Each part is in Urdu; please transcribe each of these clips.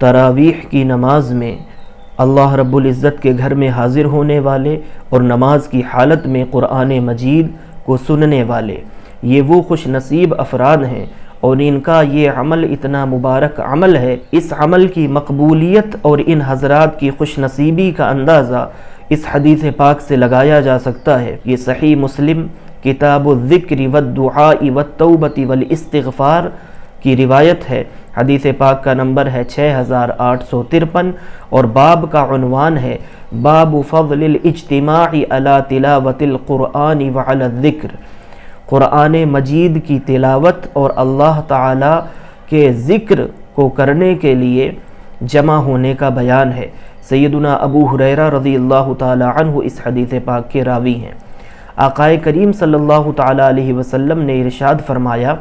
تراویح کی نماز میں اللہ رب العزت کے گھر میں حاضر ہونے والے اور نماز کی حالت میں قرآن مجید کو سننے والے، یہ وہ خوش نصیب افراد ہیں، اور ان کا یہ عمل اتنا مبارک عمل ہے۔ اس عمل کی مقبولیت اور ان حضرات کی خوش نصیبی کا اندازہ اس حدیث پاک سے لگایا جا سکتا ہے۔ یہ صحیح مسلم کتاب الذکر والدعاء والتوبۃ والاستغفار کی روایت ہے۔ حدیث پاک کا نمبر ہے 6853 اور باب کا عنوان ہے باب فضل الاجتماع علی تلاوت القرآن وعلی الذکر، قرآن مجید کی تلاوت اور اللہ تعالی کے ذکر کو کرنے کے لیے جمع ہونے کا بیان ہے۔ سیدنا ابو ہریرہ رضی اللہ تعالی عنہ اس حدیث پاک کے راوی ہیں۔ آقا کریم صلی اللہ تعالی علیہ وسلم نے ارشاد فرمایا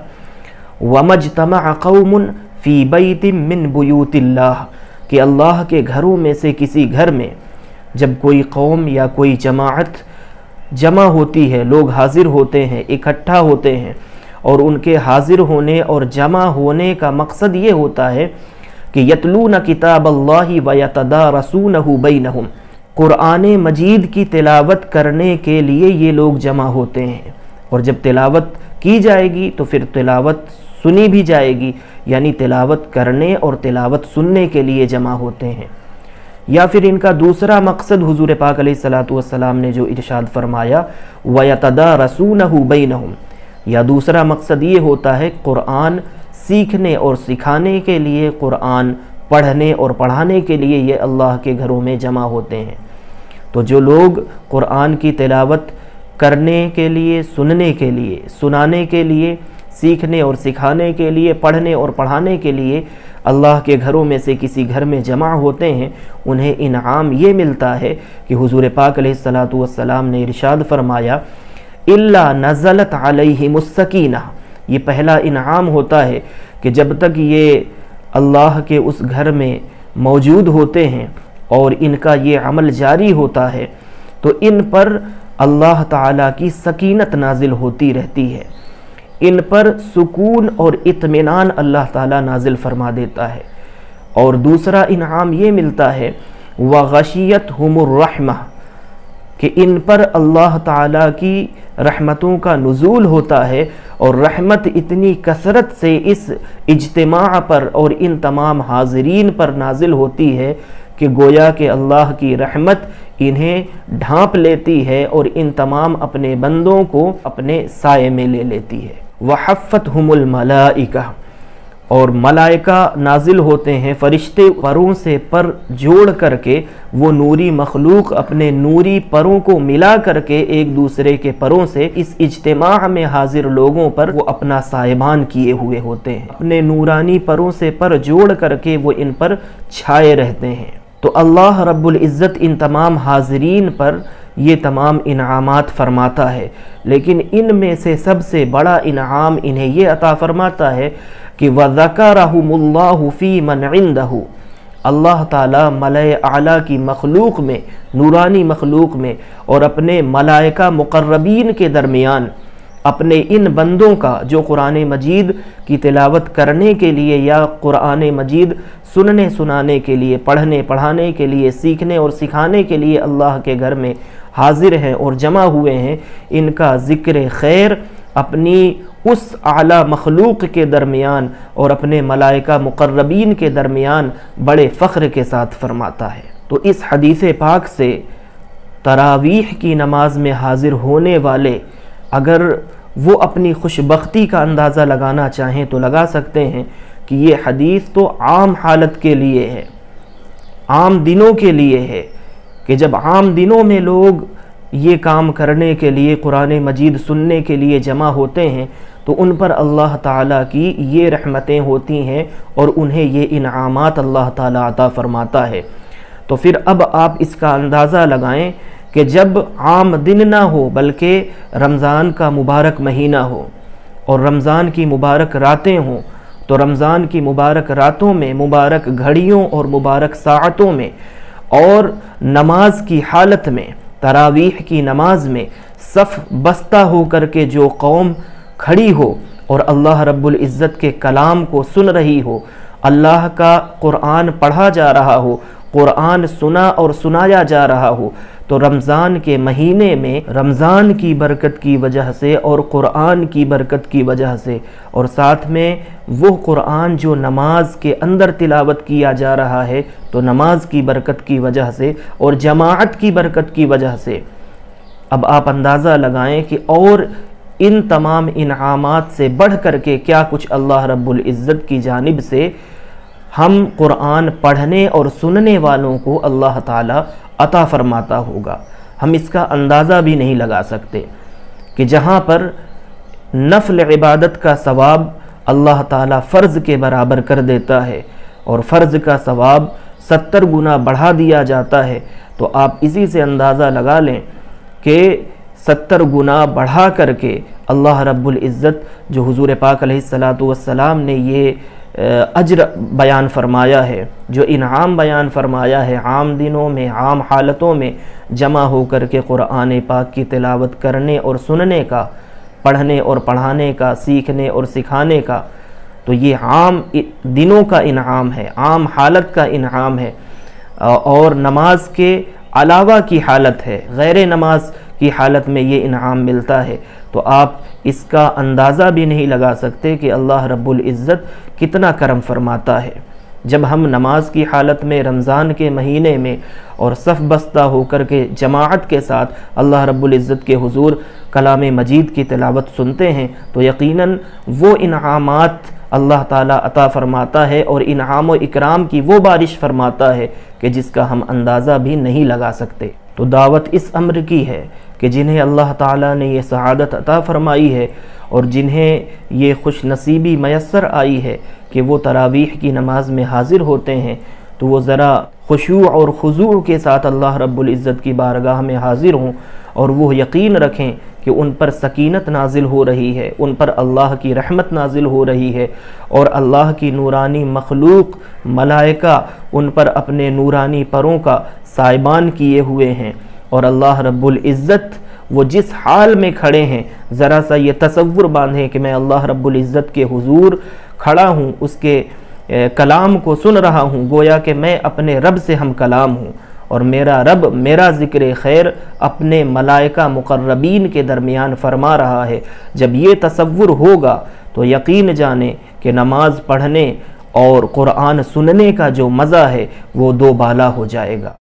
وَمَجْتَمَعَ قَوْمٌ فِي بَيْتٍ مِّن بُيُوتِ اللَّهِ، کہ اللہ کے گھروں میں سے کسی گھر میں جب کوئی قوم یا کوئی جماعت جمع ہوتی ہے، لوگ حاضر ہوتے ہیں، اکٹھا ہوتے ہیں، اور ان کے حاضر ہونے اور جمع ہونے کا مقصد یہ ہوتا ہے کہ یتلون کتاب اللہ ویتدارسونہ بینہم، قرآن مجید کی تلاوت کرنے کے لیے یہ لوگ جمع ہوتے ہیں، اور جب تلاوت کی جائے گی تو پھر تلاوت سنی بھی جائے گی، یعنی تلاوت کرنے اور تلاوت سننے کے لیے جمع ہوتے ہیں۔ یا پھر ان کا دوسرا مقصد حضور پاک علیہ الصلوۃ نے جو ارشاد فرمایا وَيَتَدَارَسُونَهُ بَيْنَهُمْ، یا دوسرا مقصد یہ ہوتا ہے قرآن سیکھنے اور سکھانے کے لیے، قرآن پڑھنے اور پڑھانے کے لیے یہ اللہ کے گھروں میں جمع ہوتے ہیں۔ تو جو لوگ قرآن کی تلاوت کرنے کے لیے، سننے کے لیے، سنانے کے لیے، سیکھنے اور سکھانے کے لیے، پڑھنے اور پڑھانے کے لیے اللہ کے گھروں میں سے کسی گھر میں جمع ہوتے ہیں، انہیں انعام یہ ملتا ہے کہ حضور پاک علیہ الصلوۃ نے ارشاد فرمایا الا نزلت علیہم السکینہ، یہ پہلا انعام ہوتا ہے کہ جب تک یہ اللہ کے اس گھر میں موجود ہوتے ہیں اور ان کا یہ عمل جاری ہوتا ہے تو ان پر اللہ تعالیٰ کی سکینت نازل ہوتی رہتی ہے، ان پر سکون اور اطمینان اللہ تعالیٰ نازل فرما دیتا ہے۔ اور دوسرا انعام یہ ملتا ہے وغشیتہم الرحمہ، کہ ان پر اللہ تعالیٰ کی رحمتوں کا نزول ہوتا ہے، اور رحمت اتنی کثرت سے اس اجتماع پر اور ان تمام حاضرین پر نازل ہوتی ہے کہ گویا کہ اللہ کی رحمت انہیں ڈھانپ لیتی ہے اور ان تمام اپنے بندوں کو اپنے سائے میں لے لیتی ہے۔ وَحَفَّتْهُمُ الْمَلَائِكَةُ، اور ملائکہ نازل ہوتے ہیں، فرشتے پروں سے پر جوڑ کر کے، وہ نوری مخلوق اپنے نوری پروں کو ملا کر کے ایک دوسرے کے پروں سے اس اجتماع میں حاضر لوگوں پر وہ اپنا سائبان کیے ہوئے ہوتے ہیں، اپنے نورانی پروں سے پر جوڑ کر کے وہ ان پر چھائے رہتے ہیں۔ تو اللہ رب العزت ان تمام حاضرین پر یہ تمام انعامات فرماتا ہے، لیکن ان میں سے سب سے بڑا انعام انہیں یہ عطا فرماتا ہے کہ وَذَكَرَهُمُ اللَّهُ فِي مَنْ عِنْدَهُ، اللہ تعالیٰ ملائے اعلیٰ کی مخلوق میں، نورانی مخلوق میں اور اپنے ملائکہ مقربین کے درمیان اپنے ان بندوں کا جو قرآن مجید کی تلاوت کرنے کے لیے یا قرآن مجید سننے سنانے کے لیے، پڑھنے پڑھانے کے لیے، سیکھنے اور سکھانے کے لیے اللہ کے گھر میں حاضر ہیں اور جمع ہوئے ہیں، ان کا ذکر خیر اپنی اس اعلیٰ مخلوق کے درمیان اور اپنے ملائکہ مقربین کے درمیان بڑے فخر کے ساتھ فرماتا ہے۔ تو اس حدیث پاک سے تراویح کی نماز میں حاضر ہونے والے اگر وہ اپنی خوش بختی کا اندازہ لگانا چاہیں تو لگا سکتے ہیں کہ یہ حدیث تو عام حالت کے لیے ہے، عام دنوں کے لیے ہے، کہ جب عام دنوں میں لوگ یہ کام کرنے کے لیے، قرآن مجید سننے کے لیے جمع ہوتے ہیں تو ان پر اللہ تعالیٰ کی یہ رحمتیں ہوتی ہیں اور انہیں یہ انعامات اللہ تعالیٰ عطا فرماتا ہے۔ تو پھر اب آپ اس کا اندازہ لگائیں کہ جب عام دن نہ ہو بلکہ رمضان کا مبارک مہینہ ہو اور رمضان کی مبارک راتیں ہوں، تو رمضان کی مبارک راتوں میں، مبارک گھڑیوں اور مبارک ساعتوں میں اور نماز کی حالت میں، تراویح کی نماز میں صف بستہ ہو کر کے جو قوم کھڑی ہو اور اللہ رب العزت کے کلام کو سن رہی ہو، اللہ کا قرآن پڑھا جا رہا ہو، قرآن سنا اور سنایا جا رہا ہو، تو رمضان کے مہینے میں رمضان کی برکت کی وجہ سے اور قرآن کی برکت کی وجہ سے، اور ساتھ میں وہ قرآن جو نماز کے اندر تلاوت کیا جا رہا ہے تو نماز کی برکت کی وجہ سے اور جماعت کی برکت کی وجہ سے، اب آپ اندازہ لگائیں کہ اور ان تمام انعامات سے بڑھ کر کے کیا کچھ اللہ رب العزت کی جانب سے ہم قرآن پڑھنے اور سننے والوں کو اللہ تعالیٰ عطا فرماتا ہوگا۔ ہم اس کا اندازہ بھی نہیں لگا سکتے کہ جہاں پر نفل عبادت کا ثواب اللہ تعالیٰ فرض کے برابر کر دیتا ہے اور فرض کا ثواب 70 گنا بڑھا دیا جاتا ہے، تو آپ اسی سے اندازہ لگا لیں کہ 70 گنا بڑھا کر کے اللہ رب العزت جو حضور پاک علیہ السلام نے یہ اجر بیان فرمایا ہے، جو انعام بیان فرمایا ہے، عام دنوں میں عام حالتوں میں جمع ہو کر کے قرآن پاک کی تلاوت کرنے اور سننے کا، پڑھنے اور پڑھانے کا، سیکھنے اور سکھانے کا، تو یہ عام دنوں کا انعام ہے، عام حالت کا انعام ہے، اور نماز کے علاوہ کی حالت ہے، غیر نماز کی حالت میں یہ انعام ملتا ہے، تو آپ اس کا اندازہ بھی نہیں لگا سکتے کہ اللہ رب العزت کتنا کرم فرماتا ہے۔ جب ہم نماز کی حالت میں رمضان کے مہینے میں اور صف بستہ ہو کر کے جماعت کے ساتھ اللہ رب العزت کے حضور کلام مجید کی تلاوت سنتے ہیں تو یقیناً وہ انعامات اللہ تعالیٰ عطا فرماتا ہے اور انعام و اکرام کی وہ بارش فرماتا ہے کہ جس کا ہم اندازہ بھی نہیں لگا سکتے۔ تو دعوت اس امر کی ہے کہ جنہیں اللہ تعالیٰ نے یہ سعادت عطا فرمائی ہے اور جنہیں یہ خوش نصیبی میسر آئی ہے کہ وہ تراویح کی نماز میں حاضر ہوتے ہیں، تو وہ ذرا خشوع اور خضوع کے ساتھ اللہ رب العزت کی بارگاہ میں حاضر ہوں اور وہ یقین رکھیں کہ ان پر سکینت نازل ہو رہی ہے، ان پر اللہ کی رحمت نازل ہو رہی ہے، اور اللہ کی نورانی مخلوق ملائکہ ان پر اپنے نورانی پروں کا سائبان کیے ہوئے ہیں، اور اللہ رب العزت وہ جس حال میں کھڑے ہیں، ذرا سا یہ تصور باندھیں کہ میں اللہ رب العزت کے حضور کھڑا ہوں، اس کے کلام کو سن رہا ہوں، گویا کہ میں اپنے رب سے ہم کلام ہوں، اور میرا رب میرا ذکر خیر اپنے ملائکہ مقربین کے درمیان فرما رہا ہے۔ جب یہ تصور ہوگا تو یقین جانیں کہ نماز پڑھنے اور قرآن سننے کا جو مزہ ہے وہ دو بالا ہو جائے گا۔